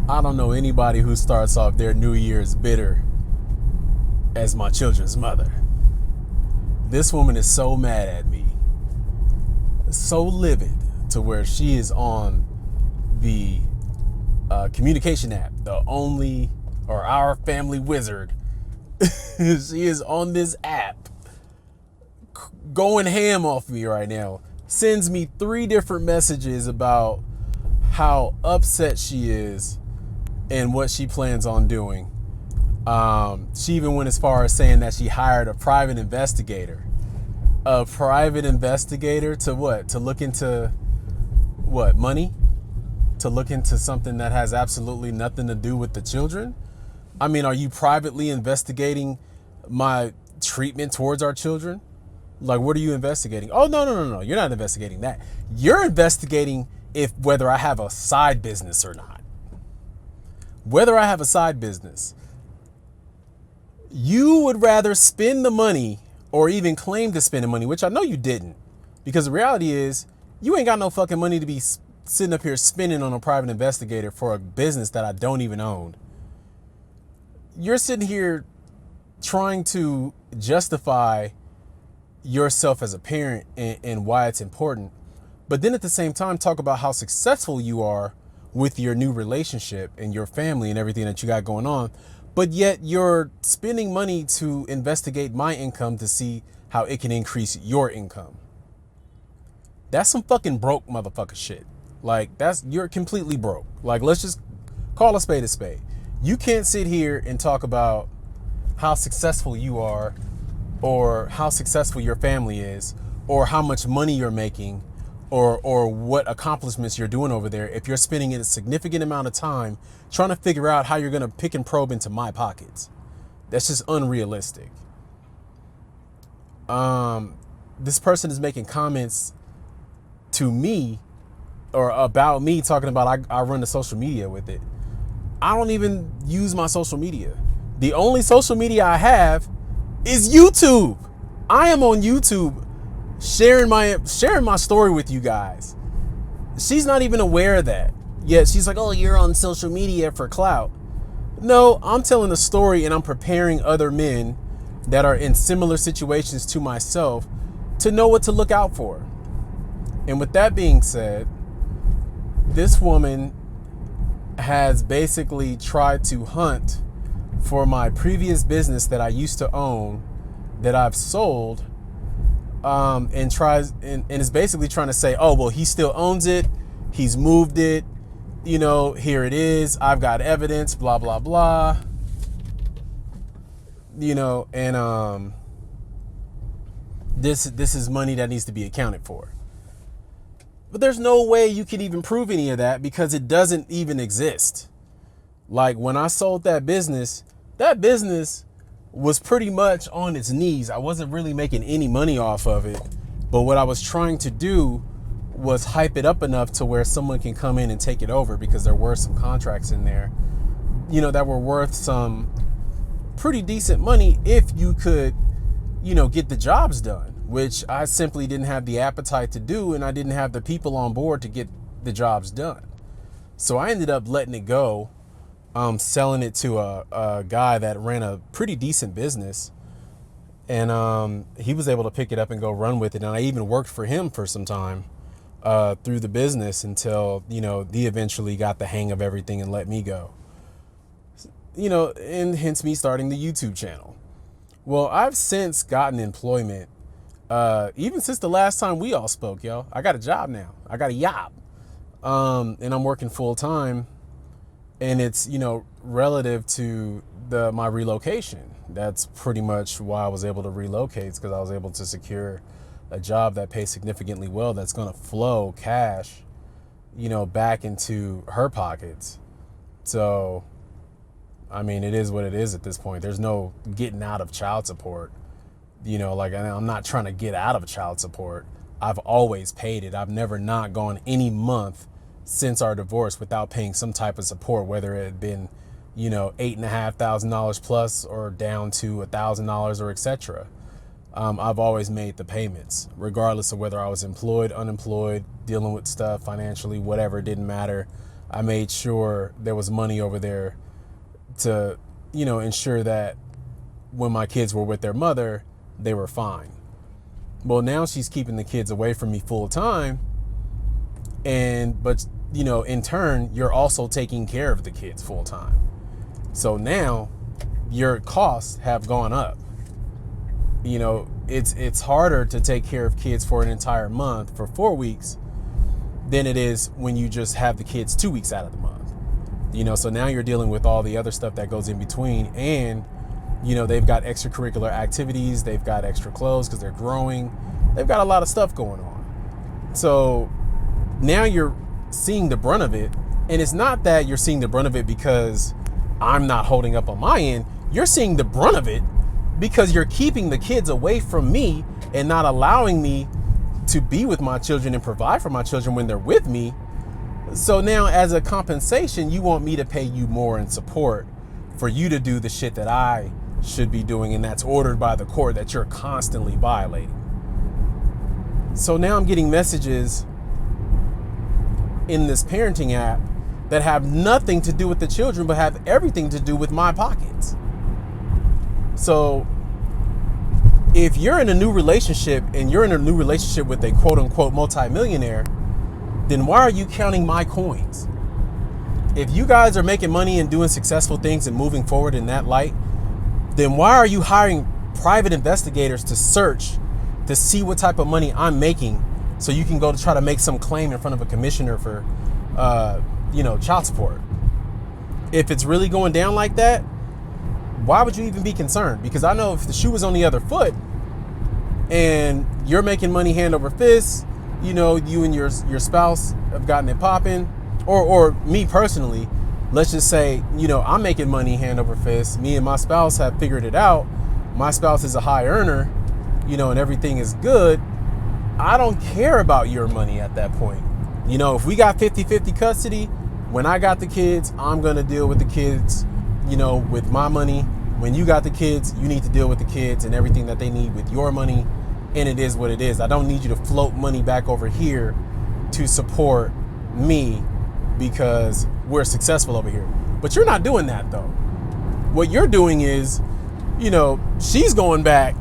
I don't know anybody who starts off their New Year's bitter as my children's mother. This woman is so mad at me, so livid, to where she is on the communication app, the only, or our family wizard. She is on this app going ham off me right now. Sends me 3 different messages about how upset she is and what she plans on doing. She even went as far as saying that she hired a private investigator. A private investigator to what? To look into what? Money? To look into something that has absolutely nothing to do with the children? I mean, are you privately investigating my treatment towards our children? Like, what are you investigating? Oh, no. You're not investigating that. You're investigating whether I have a side business or not. Whether I have a side business. You would rather spend the money or even claim to spend the money, which I know you didn't. Because the reality is, you ain't got no fucking money to be sitting up here spending on a private investigator for a business that I don't even own. You're sitting here trying to justify yourself as a parent and why it's important. But then at the same time, talk about how successful you are with your new relationship and your family and everything that you got going on. But yet you're spending money to investigate my income to see how it can increase your income. That's some fucking broke motherfucker shit. Like, you're completely broke. Like, let's just call a spade a spade. You can't sit here and talk about how successful you are or how successful your family is or how much money you're making or what accomplishments you're doing over there if you're spending a significant amount of time trying to figure out how you're going to pick and probe into my pockets. That's just unrealistic. This person is making comments to me or about me, talking about I run the social media with it. I don't even use my social media. The only social media I have is YouTube. I am on YouTube sharing my story with you guys. She's not even aware of that. Yet she's like, oh, you're on social media for clout. No, I'm telling a story and I'm preparing other men that are in similar situations to myself to know what to look out for. And with that being said, this woman has basically tried to hunt for my previous business that I used to own that I've sold, and is basically trying to say, oh, well, he still owns it. He's moved it. You know, here it is. I've got evidence, blah, blah, blah. You know, and this is money that needs to be accounted for. But there's no way you can even prove any of that because it doesn't even exist. Like, when I sold that business was pretty much on its knees. I wasn't really making any money off of it. But what I was trying to do was hype it up enough to where someone can come in and take it over, because there were some contracts in there, you know, that were worth some pretty decent money if you could, you know, get the jobs done, which I simply didn't have the appetite to do, and I didn't have the people on board to get the jobs done. So I ended up letting it go, selling it to a guy that ran a pretty decent business, and he was able to pick it up and go run with it. And I even worked for him for some time through the business until, you know, he eventually got the hang of everything and let me go. You know, and hence me starting the YouTube channel. Well, I've since gotten employment, even since the last time we all spoke, yo. I got a job now. I got a job. And I'm working full time. And it's, you know, relative to my relocation. That's pretty much why I was able to relocate, because I was able to secure a job that pays significantly well, that's going to flow cash, you know, back into her pockets. So, I mean, it is what it is at this point. There's no getting out of child support. You know, like, I'm not trying to get out of child support. I've always paid it. I've never not gone any month since our divorce without paying some type of support, whether it had been, you know, $8,500 plus or down to $1,000 or etc. I've always made the payments, regardless of whether I was employed, unemployed, dealing with stuff financially, whatever. It didn't matter. I made sure there was money over there to, ensure that when my kids were with their mother, they were fine. Well, now she's keeping the kids away from me full time. But in turn, you're also taking care of the kids full time. So now your costs have gone up. It's harder to take care of kids for an entire month for 4 weeks than it is when you just have the kids 2 weeks out of the month. So now you're dealing with all the other stuff that goes in between, and they've got extracurricular activities, they've got extra clothes because they're growing, they've got a lot of stuff going on. So now you're seeing the brunt of it, and it's not that you're seeing the brunt of it because I'm not holding up on my end. You're seeing the brunt of it because you're keeping the kids away from me and not allowing me to be with my children and provide for my children when they're with me. So now, as a compensation, you want me to pay you more in support for you to do the shit that I should be doing, and that's ordered by the court that you're constantly violating. So now I'm getting messages in this parenting app that have nothing to do with the children, but have everything to do with my pockets. So if you're in a new relationship and you're in a new relationship with a quote unquote multimillionaire, then why are you counting my coins? If you guys are making money and doing successful things and moving forward in that light, then why are you hiring private investigators to search to see what type of money I'm making so you can go to try to make some claim in front of a commissioner for, child support? If it's really going down like that, why would you even be concerned? Because I know if the shoe was on the other foot and you're making money hand over fist, you and your spouse have gotten it popping, or me personally, let's just say, I'm making money hand over fist. Me and my spouse have figured it out. My spouse is a high earner, and everything is good. I don't care about your money at that point. If we got 50-50 custody, when I got the kids, I'm going to deal with the kids, with my money. When you got the kids, you need to deal with the kids and everything that they need with your money. And it is what it is. I don't need you to float money back over here to support me because we're successful over here. But you're not doing that, though. What you're doing is, she's going back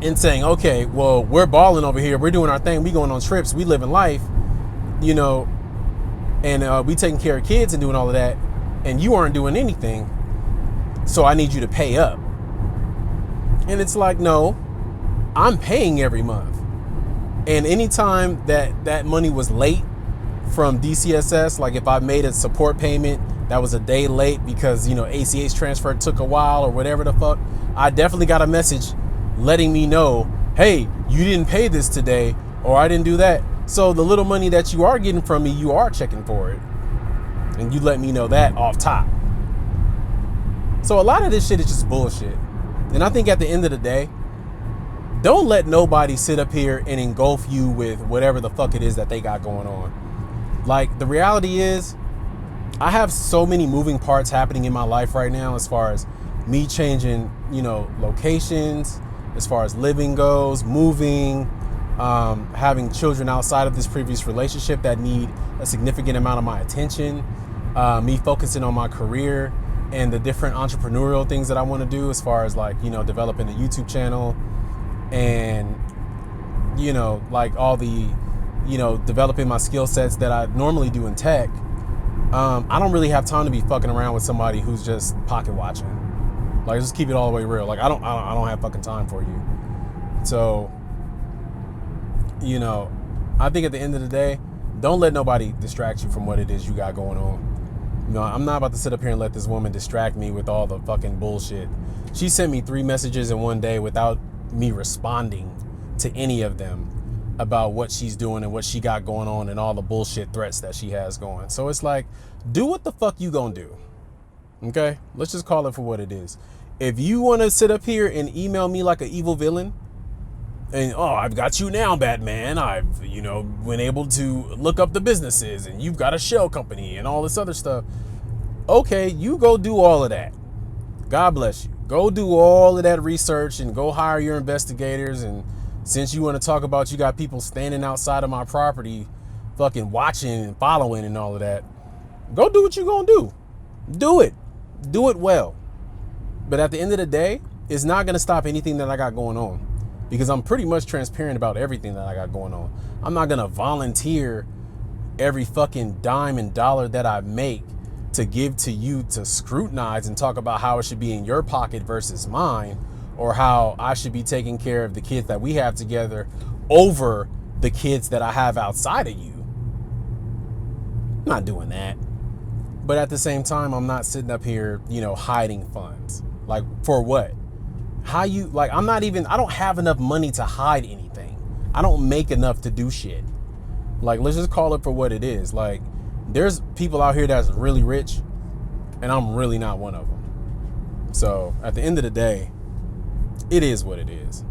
and saying, okay, well, we're balling over here. We're doing our thing. We going on trips. We living life, and we taking care of kids and doing all of that. And you aren't doing anything. So I need you to pay up. And it's like, no, I'm paying every month. And anytime that money was late from DCSS, like if I made a support payment that was a day late because, ACH transfer took a while or whatever the fuck, I definitely got a message letting me know, hey, you didn't pay this today, or I didn't do that. So the little money that you are getting from me, you are checking for it. And you let me know that off top. So a lot of this shit is just bullshit. And I think at the end of the day, don't let nobody sit up here and engulf you with whatever the fuck it is that they got going on. Like, the reality is, I have so many moving parts happening in my life right now as far as me changing, locations, as far as living goes, moving, having children outside of this previous relationship that need a significant amount of my attention, me focusing on my career and the different entrepreneurial things that I want to do as far as like, developing a YouTube channel and, like all the, developing my skill sets that I normally do in tech. I don't really have time to be fucking around with somebody who's just pocket watching. Like, just keep it all the way real. Like, I don't have fucking time for you. So, I think at the end of the day, don't let nobody distract you from what it is you got going on. I'm not about to sit up here and let this woman distract me with all the fucking bullshit. She sent me 3 messages in one day without me responding to any of them about what she's doing and what she got going on and all the bullshit threats that she has going. So it's like, do what the fuck you gonna do. Okay? Let's just call it for what it is. If you want to sit up here and email me like an evil villain and, oh, I've got you now, Batman. I've, been able to look up the businesses and you've got a shell company and all this other stuff. Okay, you go do all of that. God bless you. Go do all of that research and go hire your investigators. And since you want to talk about you got people standing outside of my property fucking watching and following and all of that, Go do what you gonna do. Do it. Do it well. But at the end of the day, it's not gonna stop anything that I got going on, because I'm pretty much transparent about everything that I got going on. I'm not gonna volunteer every fucking dime and dollar that I make to give to you to scrutinize and talk about how it should be in your pocket versus mine, or how I should be taking care of the kids that we have together over the kids that I have outside of you. I'm not doing that. But at the same time, I'm not sitting up here, hiding funds. Like, for what? I don't have enough money to hide anything. I don't make enough to do shit. Like, let's just call it for what it is. Like, there's people out here that's really rich, and I'm really not one of them. So at the end of the day, it is what it is.